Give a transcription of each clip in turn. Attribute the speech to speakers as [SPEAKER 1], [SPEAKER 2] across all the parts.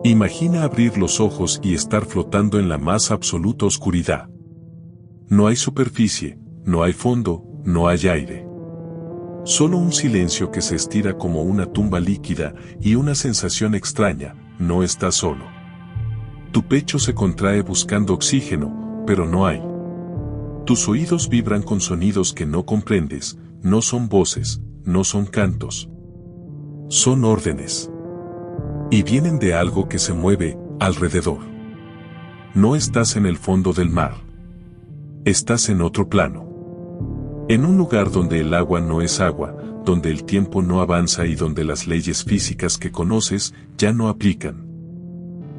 [SPEAKER 1] Imagina abrir los ojos y estar flotando en la más absoluta oscuridad. No hay superficie, no hay fondo, no hay aire. Solo un silencio que se estira como una tumba líquida y una sensación extraña, no estás solo. Tu pecho se contrae buscando oxígeno, pero no hay. Tus oídos vibran con sonidos que no comprendes, no son voces, no son cantos. Son órdenes. Y vienen de algo que se mueve alrededor. No estás en el fondo del mar. Estás en otro plano. En un lugar donde el agua no es agua, donde el tiempo no avanza y donde las leyes físicas que conoces ya no aplican.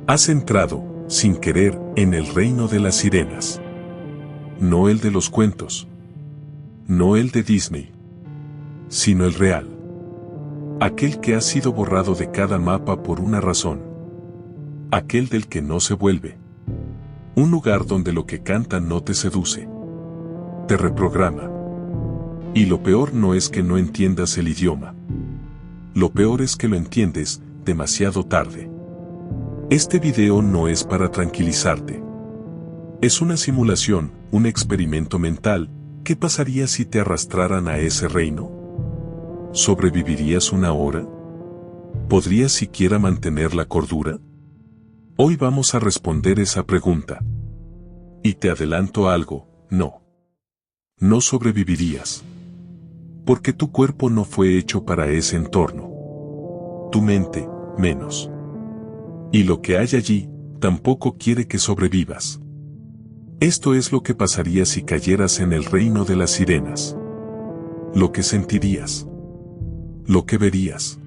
[SPEAKER 1] Has entrado, sin querer, en el reino de las sirenas. No el de los cuentos. No el de Disney. Sino el real. Aquel que ha sido borrado de cada mapa por una razón. Aquel del que no se vuelve. Un lugar donde lo que canta no te seduce. Te reprograma. Y lo peor no es que no entiendas el idioma. Lo peor es que lo entiendes demasiado tarde. Este video no es para tranquilizarte. Es una simulación, un experimento mental. ¿Qué pasaría si te arrastraran a ese reino? ¿Sobrevivirías una hora? ¿Podrías siquiera mantener la cordura? Hoy vamos a responder esa pregunta. Y te adelanto algo, no. No sobrevivirías. Porque tu cuerpo no fue hecho para ese entorno. Tu mente, menos. Y lo que hay allí, tampoco quiere que sobrevivas. Esto es lo que pasaría si cayeras en el reino de las sirenas. Lo que sentirías. Lo que verías.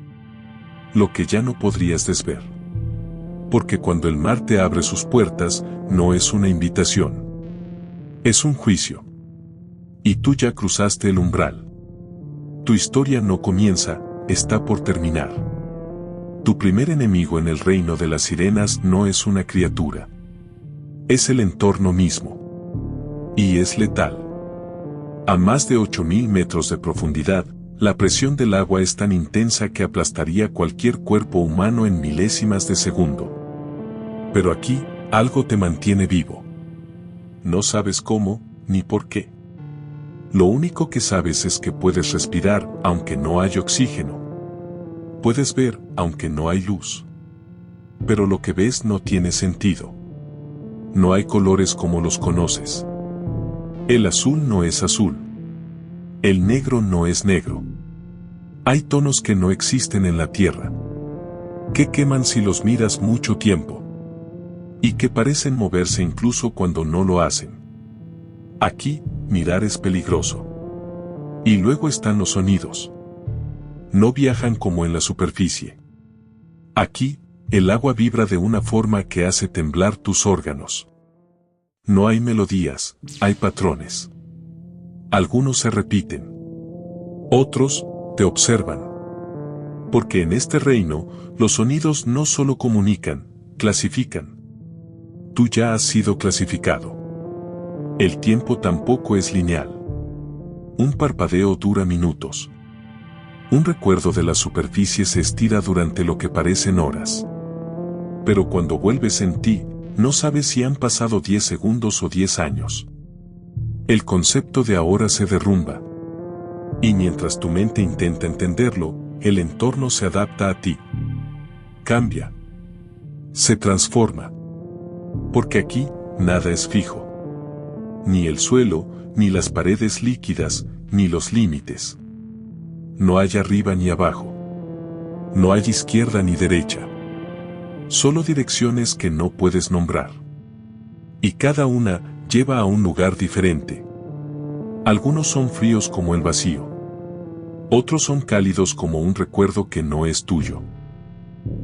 [SPEAKER 1] Lo que ya no podrías desver. Porque cuando el mar te abre sus puertas, no es una invitación. Es un juicio. Y tú ya cruzaste el umbral. Tu historia no comienza, está por terminar. Tu primer enemigo en el reino de las sirenas no es una criatura. Es el entorno mismo. Y es letal. A más de 8.000 metros de profundidad, la presión del agua es tan intensa que aplastaría cualquier cuerpo humano en milésimas de segundo. Pero aquí, algo te mantiene vivo. No sabes cómo, ni por qué. Lo único que sabes es que puedes respirar, aunque no hay oxígeno. Puedes ver, aunque no hay luz. Pero lo que ves no tiene sentido. No hay colores como los conoces. El azul no es azul. El negro no es negro. Hay tonos que no existen en la tierra. Que queman si los miras mucho tiempo. Y que parecen moverse incluso cuando no lo hacen. Aquí, mirar es peligroso. Y luego están los sonidos. No viajan como en la superficie. Aquí, el agua vibra de una forma que hace temblar tus órganos. No hay melodías, hay patrones. Algunos se repiten. Otros, te observan. Porque en este reino, los sonidos no solo comunican, clasifican. Tú ya has sido clasificado. El tiempo tampoco es lineal. Un parpadeo dura minutos. Un recuerdo de la superficie se estira durante lo que parecen horas. Pero cuando vuelves en ti, no sabes si han pasado 10 segundos o 10 años. El concepto de ahora se derrumba. Y mientras tu mente intenta entenderlo, el entorno se adapta a ti. Cambia. Se transforma. Porque aquí, nada es fijo. Ni el suelo, ni las paredes líquidas, ni los límites. No hay arriba ni abajo. No hay izquierda ni derecha. Solo direcciones que no puedes nombrar. Y cada una lleva a un lugar diferente. Algunos son fríos como el vacío. Otros son cálidos como un recuerdo que no es tuyo.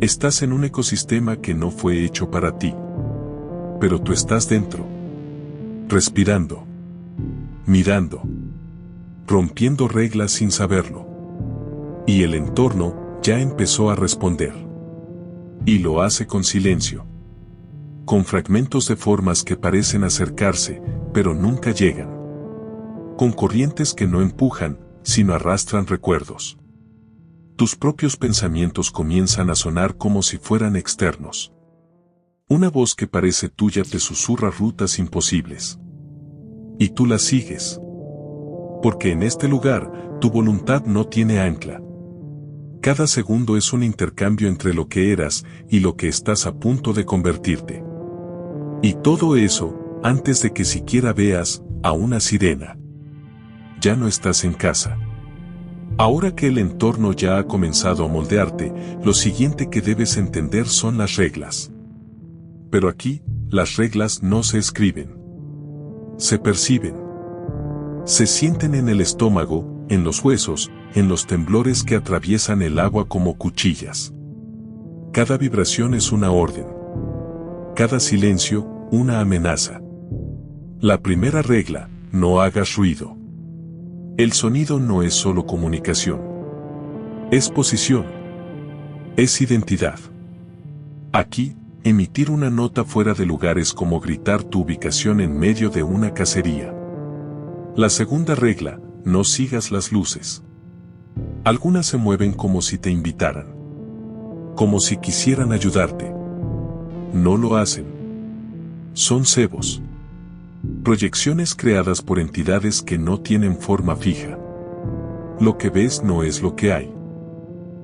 [SPEAKER 1] Estás en un ecosistema que no fue hecho para ti. Pero tú estás dentro. Respirando. Mirando. Rompiendo reglas sin saberlo. Y el entorno ya empezó a responder. Y lo hace con silencio. Con fragmentos de formas que parecen acercarse, pero nunca llegan. Con corrientes que no empujan, sino arrastran recuerdos. Tus propios pensamientos comienzan a sonar como si fueran externos. Una voz que parece tuya te susurra rutas imposibles. Y tú las sigues. Porque en este lugar, tu voluntad no tiene ancla. Cada segundo es un intercambio entre lo que eras y lo que estás a punto de convertirte. Y todo eso, antes de que siquiera veas a una sirena. Ya no estás en casa. Ahora que el entorno ya ha comenzado a moldearte, lo siguiente que debes entender son las reglas. Pero aquí, las reglas no se escriben. Se perciben. Se sienten en el estómago, en los huesos, en los temblores que atraviesan el agua como cuchillas. Cada vibración es una orden. Cada silencio, una amenaza. La primera regla, no hagas ruido. El sonido no es solo comunicación. Es posición. Es identidad. Aquí, emitir una nota fuera de lugar es como gritar tu ubicación en medio de una cacería. La segunda regla, no sigas las luces. Algunas se mueven como si te invitaran. Como si quisieran ayudarte. No lo hacen. Son cebos. Proyecciones creadas por entidades que no tienen forma fija. Lo que ves no es lo que hay.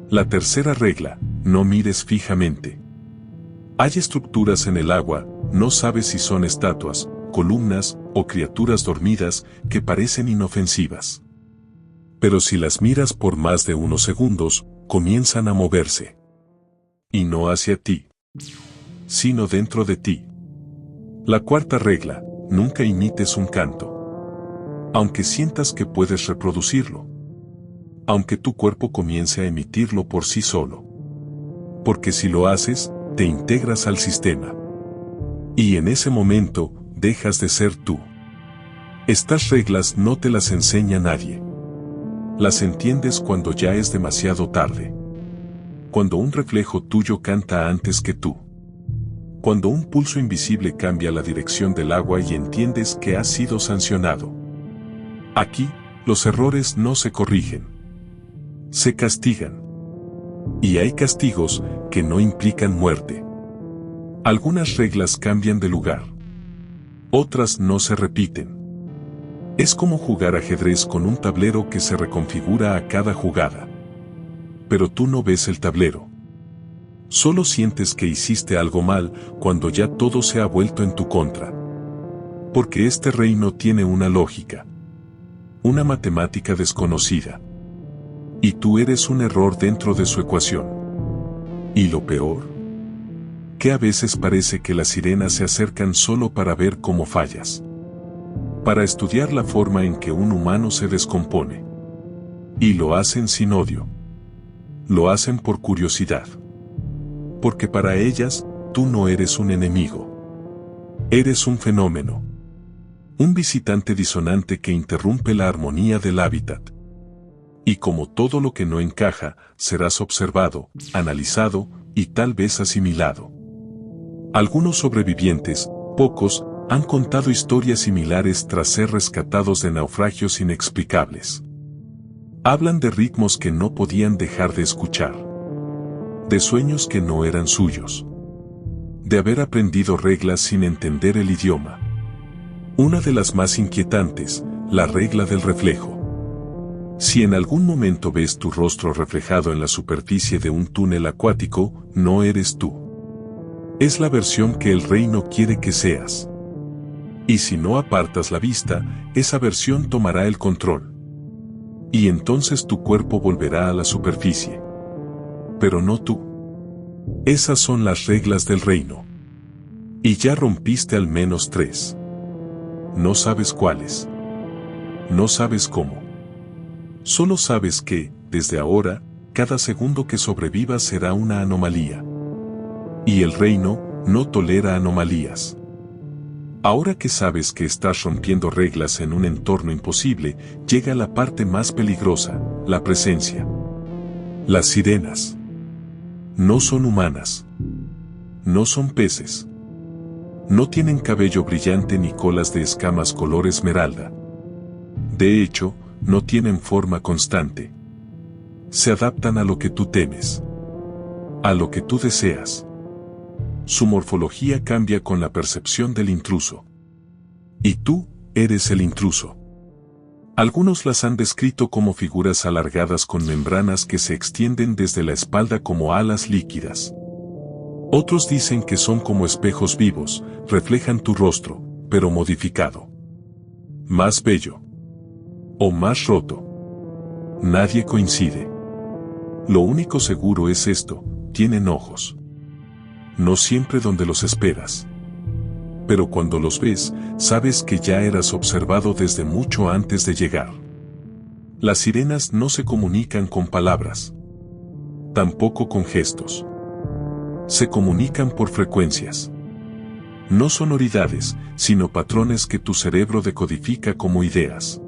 [SPEAKER 1] La tercera regla, no mires fijamente. Hay estructuras en el agua, no sabes si son estatuas, columnas o criaturas dormidas que parecen inofensivas. Pero si las miras por más de unos segundos, comienzan a moverse. Y no hacia ti, sino dentro de ti. La cuarta regla, nunca imites un canto. Aunque sientas que puedes reproducirlo. Aunque tu cuerpo comience a emitirlo por sí solo. Porque si lo haces, te integras al sistema. Y en ese momento, dejas de ser tú. Estas reglas no te las enseña nadie. Las entiendes cuando ya es demasiado tarde. Cuando un reflejo tuyo canta antes que tú. Cuando un pulso invisible cambia la dirección del agua y entiendes que has sido sancionado. Aquí, los errores no se corrigen. Se castigan. Y hay castigos que no implican muerte. Algunas reglas cambian de lugar. Otras no se repiten. Es como jugar ajedrez con un tablero que se reconfigura a cada jugada. Pero tú no ves el tablero. Solo sientes que hiciste algo mal cuando ya todo se ha vuelto en tu contra. Porque este reino tiene una lógica. Una matemática desconocida. Y tú eres un error dentro de su ecuación. Y lo peor, que a veces parece que las sirenas se acercan solo para ver cómo fallas. Para estudiar la forma en que un humano se descompone. Y lo hacen sin odio. Lo hacen por curiosidad. Porque para ellas, tú no eres un enemigo. Eres un fenómeno. Un visitante disonante que interrumpe la armonía del hábitat. Y como todo lo que no encaja, serás observado, analizado y tal vez asimilado. Algunos sobrevivientes, pocos, han contado historias similares tras ser rescatados de naufragios inexplicables. Hablan de ritmos que no podían dejar de escuchar. De sueños que no eran suyos. De haber aprendido reglas sin entender el idioma. Una de las más inquietantes, la regla del reflejo. Si en algún momento ves tu rostro reflejado en la superficie de un túnel acuático, no eres tú. Es la versión que el reino quiere que seas. Y si no apartas la vista, esa versión tomará el control. Y entonces tu cuerpo volverá a la superficie. Pero no tú. Esas son las reglas del reino. Y ya rompiste al menos 3. No sabes cuáles. No sabes cómo. Solo sabes que, desde ahora, cada segundo que sobrevivas será una anomalía. Y el reino no tolera anomalías. Ahora que sabes que estás rompiendo reglas en un entorno imposible, llega la parte más peligrosa, la presencia. Las sirenas. No son humanas. No son peces. No tienen cabello brillante ni colas de escamas color esmeralda. De hecho, no tienen forma constante. Se adaptan a lo que tú temes. A lo que tú deseas. su morfología cambia con la percepción del intruso. Y tú, eres el intruso. Algunos las han descrito como figuras alargadas con membranas que se extienden desde la espalda como alas líquidas. Otros dicen que son como espejos vivos, reflejan tu rostro, pero modificado. Más bello. O más roto. Nadie coincide. Lo único seguro es esto, tienen ojos. No siempre donde los esperas. Pero cuando los ves, sabes que ya eras observado desde mucho antes de llegar. Las sirenas no se comunican con palabras. Tampoco con gestos. Se comunican por frecuencias. No sonoridades, sino patrones que tu cerebro decodifica como ideas.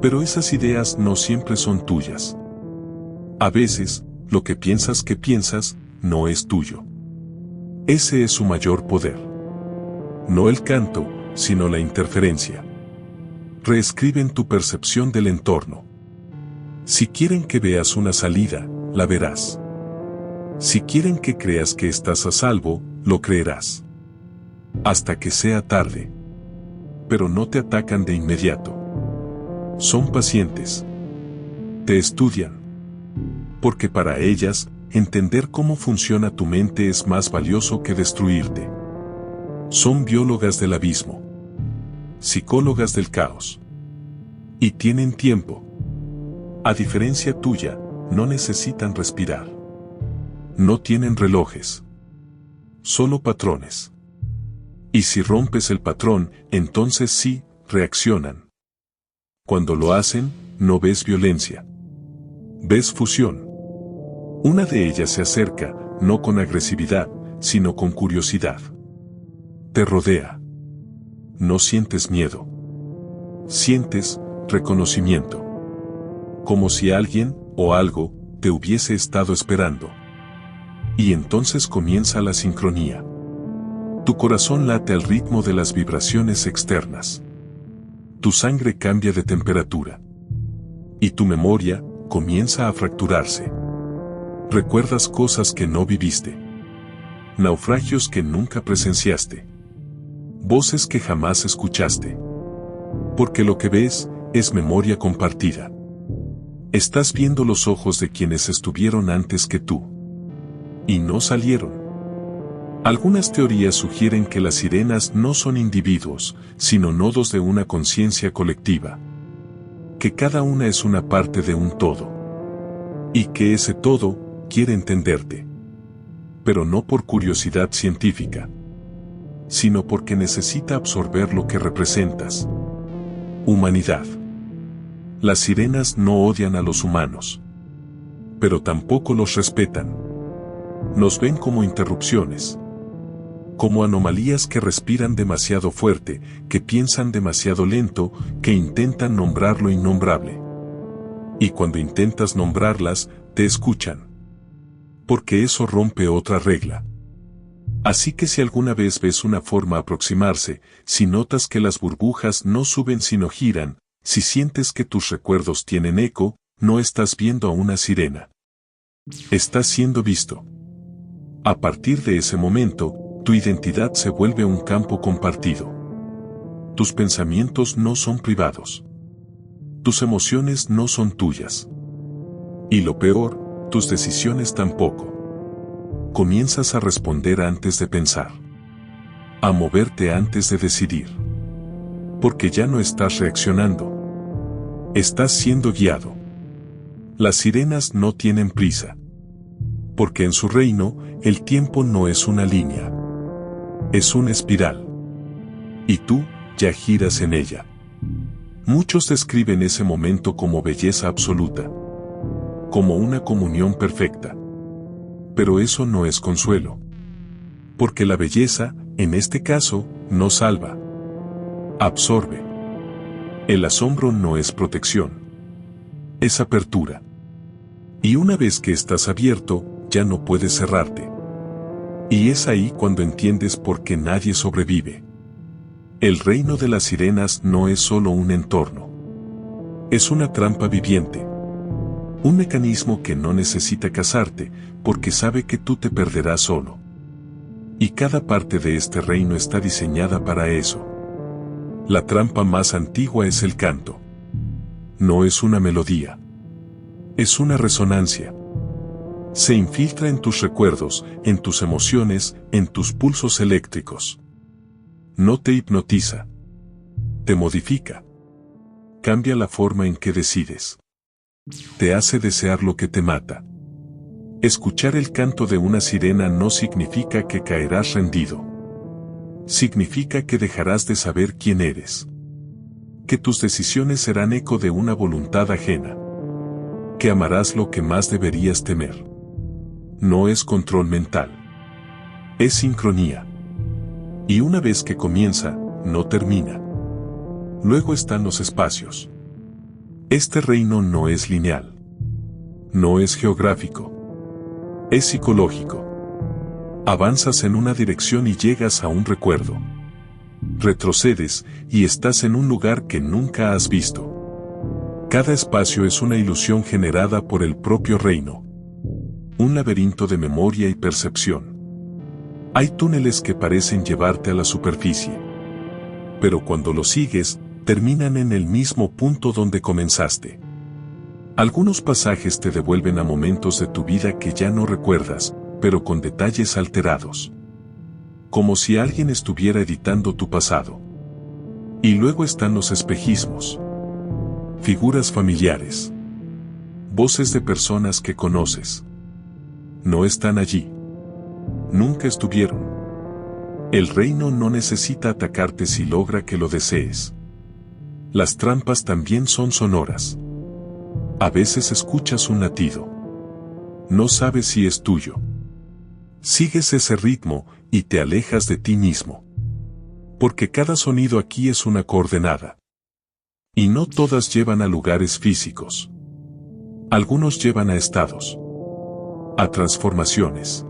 [SPEAKER 1] Pero esas ideas no siempre son tuyas. A veces, lo que piensas no es tuyo. Ese es su mayor poder. No el canto, sino la interferencia. Reescriben tu percepción del entorno. Si quieren que veas una salida, la verás. Si quieren que creas que estás a salvo, lo creerás. Hasta que sea tarde. Pero no te atacan de inmediato. Son pacientes. Te estudian. Porque para ellas, entender cómo funciona tu mente es más valioso que destruirte. Son biólogas del abismo. Psicólogas del caos. Y tienen tiempo. A diferencia tuya, no necesitan respirar. No tienen relojes. Solo patrones. Y si rompes el patrón, entonces sí, reaccionan. Cuando lo hacen, no ves violencia. Ves fusión. Una de ellas se acerca, no con agresividad, sino con curiosidad. Te rodea. No sientes miedo. Sientes reconocimiento. Como si alguien, o algo, te hubiese estado esperando. Y entonces comienza la sincronía. Tu corazón late al ritmo de las vibraciones externas. Tu sangre cambia de temperatura. Y tu memoria comienza a fracturarse. Recuerdas cosas que no viviste. Naufragios que nunca presenciaste. Voces que jamás escuchaste. Porque lo que ves es memoria compartida. Estás viendo los ojos de quienes estuvieron antes que tú. Y no salieron. Algunas teorías sugieren que las sirenas no son individuos, sino nodos de una conciencia colectiva. Que cada una es una parte de un todo. Y que ese todo quiere entenderte. Pero no por curiosidad científica, sino porque necesita absorber lo que representas. Humanidad. Las sirenas no odian a los humanos, pero tampoco los respetan. Nos ven como interrupciones, como anomalías que respiran demasiado fuerte, que piensan demasiado lento, que intentan nombrar lo innombrable. Y cuando intentas nombrarlas, te escuchan. Porque eso rompe otra regla. Así que si alguna vez ves una forma aproximarse, si notas que las burbujas no suben sino giran, si sientes que tus recuerdos tienen eco, no estás viendo a una sirena. Estás siendo visto. A partir de ese momento, tu identidad se vuelve un campo compartido. Tus pensamientos no son privados. Tus emociones no son tuyas. Y lo peor, tus decisiones tampoco. Comienzas a responder antes de pensar. A moverte antes de decidir. Porque ya no estás reaccionando. Estás siendo guiado. Las sirenas no tienen prisa. Porque en su reino, el tiempo no es una línea. Es una espiral. Y tú, ya giras en ella. Muchos describen ese momento como belleza absoluta. Como una comunión perfecta. Pero eso no es consuelo. Porque la belleza, en este caso, no salva. Absorbe. El asombro no es protección. Es apertura. Y una vez que estás abierto, ya no puedes cerrarte. Y es ahí cuando entiendes por qué nadie sobrevive. El reino de las sirenas no es solo un entorno. Es una trampa viviente. Un mecanismo que no necesita cazarte, porque sabe que tú te perderás solo. Y cada parte de este reino está diseñada para eso. La trampa más antigua es el canto. No es una melodía. Es una resonancia. Se infiltra en tus recuerdos, en tus emociones, en tus pulsos eléctricos. No te hipnotiza. Te modifica. Cambia la forma en que decides. Te hace desear lo que te mata. Escuchar el canto de una sirena no significa que caerás rendido. Significa que dejarás de saber quién eres. Que tus decisiones serán eco de una voluntad ajena. Que amarás lo que más deberías temer. No es control mental. Es sincronía. Y una vez que comienza, no termina. Luego están los espacios. Este reino no es lineal. No es geográfico. Es psicológico. Avanzas en una dirección y llegas a un recuerdo. Retrocedes y estás en un lugar que nunca has visto. Cada espacio es una ilusión generada por el propio reino. Un laberinto de memoria y percepción. Hay túneles que parecen llevarte a la superficie. Pero cuando los sigues, terminan en el mismo punto donde comenzaste. Algunos pasajes te devuelven a momentos de tu vida que ya no recuerdas, pero con detalles alterados. Como si alguien estuviera editando tu pasado. Y luego están los espejismos. Figuras familiares. Voces de personas que conoces. No están allí. Nunca estuvieron. El reino no necesita atacarte si logra que lo desees. Las trampas también son sonoras. A veces escuchas un latido. No sabes si es tuyo. Sigues ese ritmo y te alejas de ti mismo. Porque cada sonido aquí es una coordenada. Y no todas llevan a lugares físicos. Algunos llevan a estados. A transformaciones.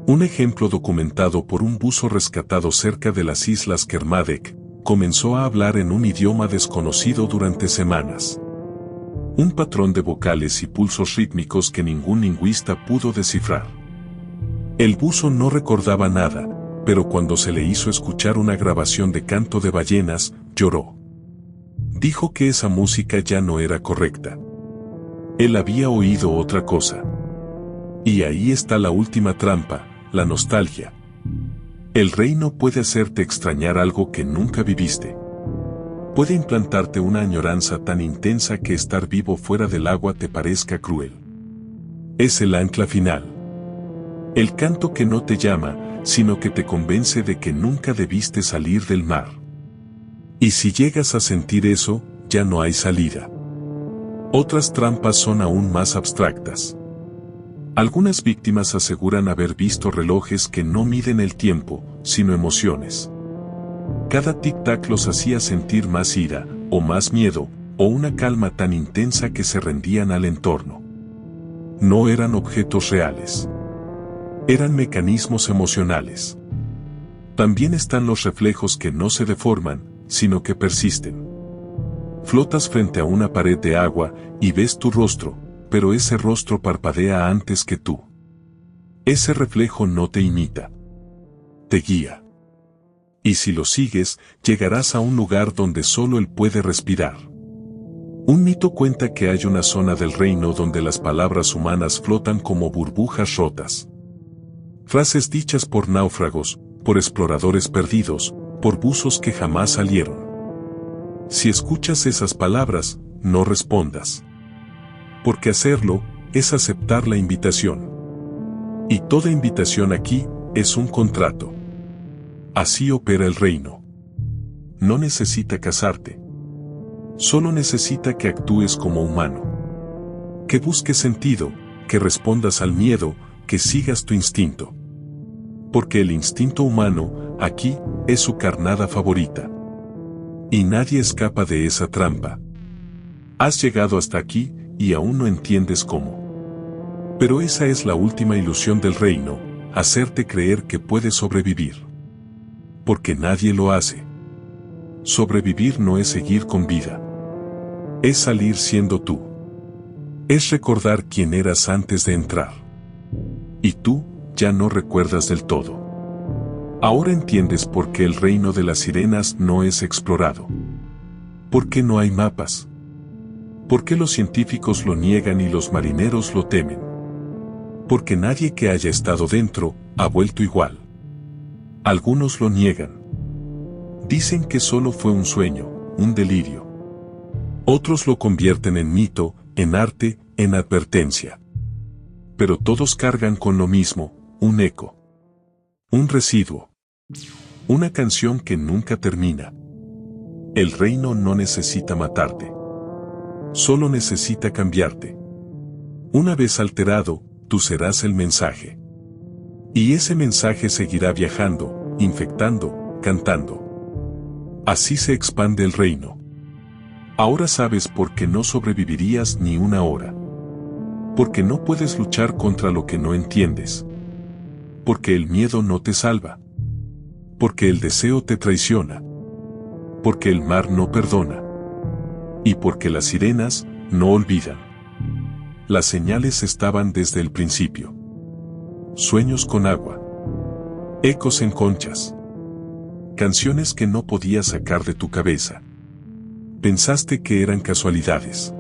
[SPEAKER 1] Un ejemplo documentado por un buzo rescatado cerca de las islas Kermadec, comenzó a hablar en un idioma desconocido durante semanas. Un patrón de vocales y pulsos rítmicos que ningún lingüista pudo descifrar. El buzo no recordaba nada, pero cuando se le hizo escuchar una grabación de canto de ballenas, lloró. Dijo que esa música ya no era correcta. Él había oído otra cosa. Y ahí está la última trampa, la nostalgia. El reino puede hacerte extrañar algo que nunca viviste. Puede implantarte una añoranza tan intensa que estar vivo fuera del agua te parezca cruel. Es el ancla final. El canto que no te llama, sino que te convence de que nunca debiste salir del mar. Y si llegas a sentir eso, ya no hay salida. Otras trampas son aún más abstractas. Algunas víctimas aseguran haber visto relojes que no miden el tiempo, sino emociones. Cada tic-tac los hacía sentir más ira, o más miedo, o una calma tan intensa que se rendían al entorno. No eran objetos reales. Eran mecanismos emocionales. También están los reflejos que no se deforman, sino que persisten. Flotas frente a una pared de agua y ves tu rostro, pero ese rostro parpadea antes que tú. Ese reflejo no te imita. Te guía. Y si lo sigues, llegarás a un lugar donde solo él puede respirar. Un mito cuenta que hay una zona del reino donde las palabras humanas flotan como burbujas rotas. Frases dichas por náufragos, por exploradores perdidos, por buzos que jamás salieron. Si escuchas esas palabras, no respondas. Porque hacerlo es aceptar la invitación. Y toda invitación aquí es un contrato. Así opera el reino. No necesita casarte. Solo necesita que actúes como humano. Que busques sentido, que respondas al miedo, que sigas tu instinto. Porque el instinto humano, aquí, es su carnada favorita. Y nadie escapa de esa trampa. Has llegado hasta aquí, y aún no entiendes cómo. Pero esa es la última ilusión del reino, hacerte creer que puedes sobrevivir. Porque nadie lo hace. Sobrevivir no es seguir con vida. Es salir siendo tú. Es recordar quién eras antes de entrar. Y tú, ya no recuerdas del todo. Ahora entiendes por qué el reino de las sirenas no es explorado. ¿Por qué no hay mapas? ¿Por qué los científicos lo niegan y los marineros lo temen? Porque nadie que haya estado dentro ha vuelto igual. Algunos lo niegan. Dicen que solo fue un sueño, un delirio. Otros lo convierten en mito, en arte, en advertencia. Pero todos cargan con lo mismo, un eco. Un residuo. Una canción que nunca termina. El reino no necesita matarte. Solo necesita cambiarte. Una vez alterado, tú serás el mensaje. Y ese mensaje seguirá viajando, infectando, cantando. Así se expande el reino. Ahora sabes por qué no sobrevivirías ni una hora. Porque no puedes luchar contra lo que no entiendes. Porque el miedo no te salva. Porque el deseo te traiciona. Porque el mar no perdona. Y porque las sirenas no olvidan. Las señales estaban desde el principio. Sueños con agua. Ecos en conchas. Canciones que no podías sacar de tu cabeza. Pensaste que eran casualidades.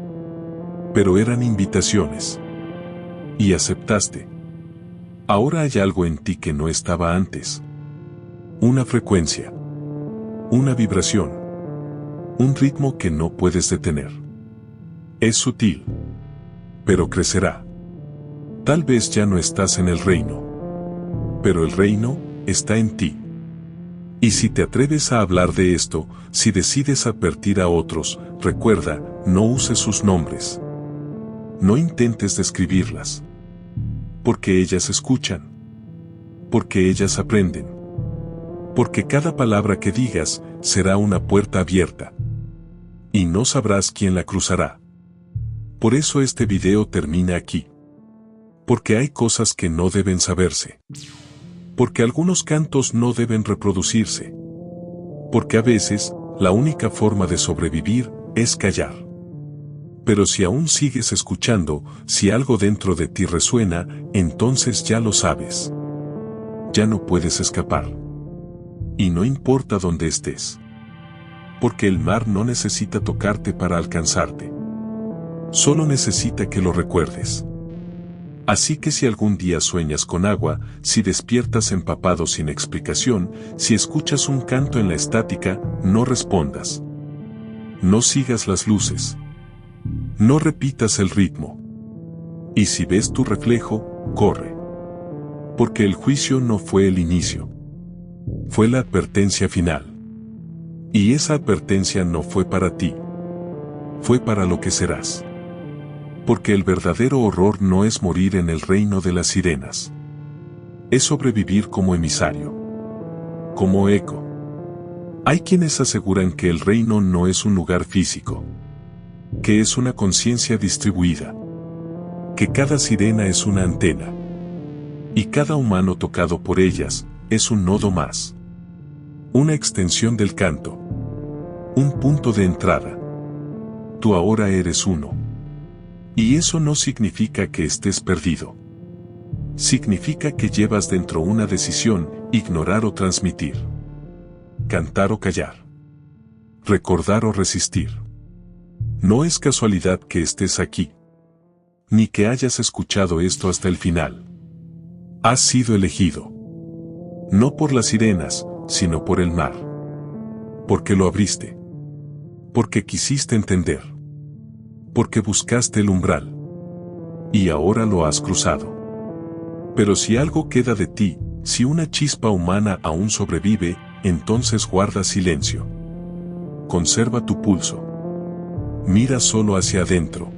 [SPEAKER 1] Pero eran invitaciones. Y aceptaste. Ahora hay algo en ti que no estaba antes. Una frecuencia. Una vibración. Un ritmo que no puedes detener. Es sutil. Pero crecerá. Tal vez ya no estás en el reino. Pero el reino está en ti. Y si te atreves a hablar de esto, si decides advertir a otros, recuerda, no uses sus nombres. No intentes describirlas. Porque ellas escuchan. Porque ellas aprenden. Porque cada palabra que digas será una puerta abierta. Y no sabrás quién la cruzará. Por eso este video termina aquí. Porque hay cosas que no deben saberse. Porque algunos cantos no deben reproducirse. Porque a veces, la única forma de sobrevivir es callar. Pero si aún sigues escuchando, si algo dentro de ti resuena, entonces ya lo sabes. Ya no puedes escapar. Y no importa dónde estés. Porque el mar no necesita tocarte para alcanzarte. Solo necesita que lo recuerdes. Así que si algún día sueñas con agua, si despiertas empapado sin explicación, si escuchas un canto en la estática, no respondas. No sigas las luces. No repitas el ritmo. Y si ves tu reflejo, corre. Porque el juicio no fue el inicio. Fue la advertencia final. Y esa advertencia no fue para ti. Fue para lo que serás. Porque el verdadero horror no es morir en el reino de las sirenas. Es sobrevivir como emisario. Como eco. Hay quienes aseguran que el reino no es un lugar físico. Que es una conciencia distribuida. Que cada sirena es una antena. Y cada humano tocado por ellas es un nodo más. Una extensión del canto. Un punto de entrada. Tú ahora eres uno. Y eso no significa que estés perdido. Significa que llevas dentro una decisión, ignorar o transmitir. Cantar o callar. Recordar o resistir. No es casualidad que estés aquí. Ni que hayas escuchado esto hasta el final. Has sido elegido. No por las sirenas, sino por el mar. Porque lo abriste. Porque quisiste entender. Porque buscaste el umbral. Y ahora lo has cruzado. Pero si algo queda de ti, si una chispa humana aún sobrevive, entonces guarda silencio. Conserva tu pulso. Mira solo hacia adentro.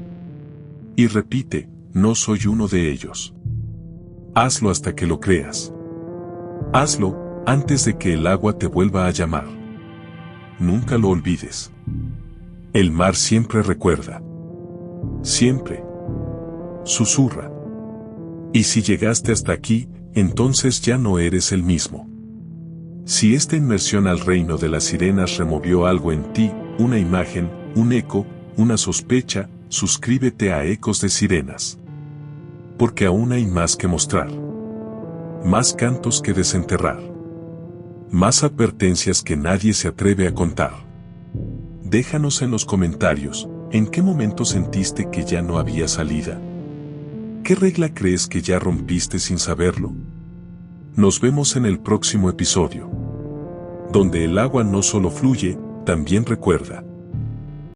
[SPEAKER 1] Y repite, no soy uno de ellos. Hazlo hasta que lo creas. Hazlo, antes de que el agua te vuelva a llamar. Nunca lo olvides. El mar siempre recuerda. Siempre. Susurra. Y si llegaste hasta aquí, entonces ya no eres el mismo. Si esta inmersión al reino de las sirenas removió algo en ti, una imagen, un eco, una sospecha, suscríbete a Ecos de Sirenas. Porque aún hay más que mostrar. Más cantos que desenterrar. Más advertencias que nadie se atreve a contar. Déjanos en los comentarios, ¿en qué momento sentiste que ya no había salida? ¿Qué regla crees que ya rompiste sin saberlo? Nos vemos en el próximo episodio, donde el agua no solo fluye, también recuerda.